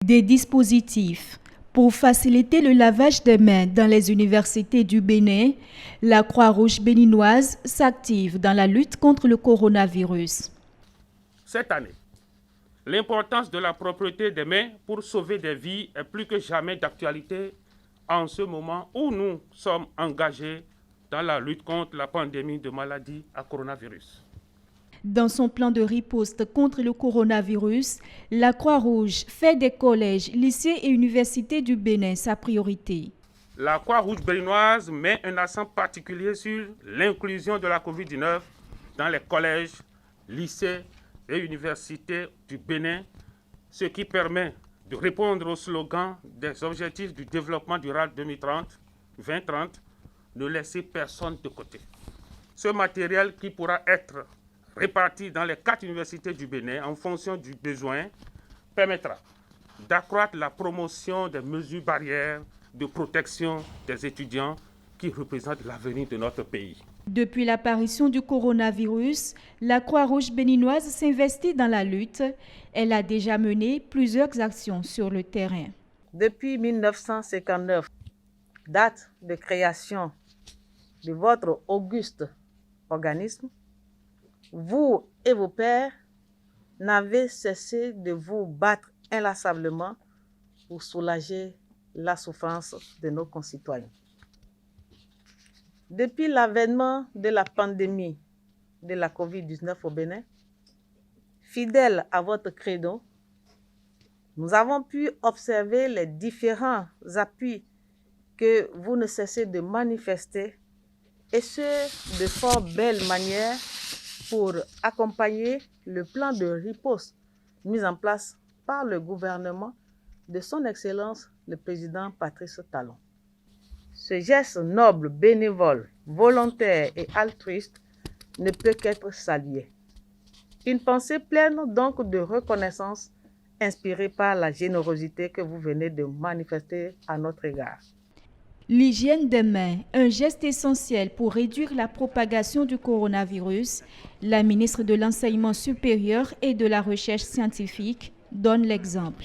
Des dispositifs pour faciliter le lavage des mains dans les universités du Bénin, la Croix-Rouge béninoise s'active dans la lutte contre le coronavirus. Cette année, l'importance de la propreté des mains pour sauver des vies est plus que jamais d'actualité en ce moment où nous sommes engagés dans la lutte contre la pandémie de maladie à coronavirus. Dans son plan de riposte contre le coronavirus, la Croix-Rouge fait des collèges, lycées et universités du Bénin sa priorité. La Croix-Rouge béninoise met un accent particulier sur l'inclusion de la COVID-19 dans les collèges, lycées et universités du Bénin, ce qui permet de répondre au slogan des objectifs du développement durable 2030, ne laisser personne de côté. Ce matériel qui pourra être réparti dans les 4 universités du Bénin en fonction du besoin permettra d'accroître la promotion des mesures barrières de protection des étudiants qui représentent l'avenir de notre pays. Depuis l'apparition du coronavirus, la Croix-Rouge béninoise s'investit dans la lutte. Elle a déjà mené plusieurs actions sur le terrain. Depuis 1959, date de création de votre auguste organisme, vous et vos pairs n'avez cessé de vous battre inlassablement pour soulager la souffrance de nos concitoyens. Depuis l'avènement de la pandémie de la COVID-19 au Bénin, fidèles à votre credo, nous avons pu observer les différents appuis que vous ne cessez de manifester, et ce, de fort belle manière, pour accompagner le plan de riposte mis en place par le gouvernement de son Excellence le Président Patrice Talon. Ce geste noble, bénévole, volontaire et altruiste ne peut qu'être salué. Une pensée pleine donc de reconnaissance inspirée par la générosité que vous venez de manifester à notre égard. L'hygiène des mains, un geste essentiel pour réduire la propagation du coronavirus, la ministre de l'Enseignement supérieur et de la Recherche scientifique donne l'exemple.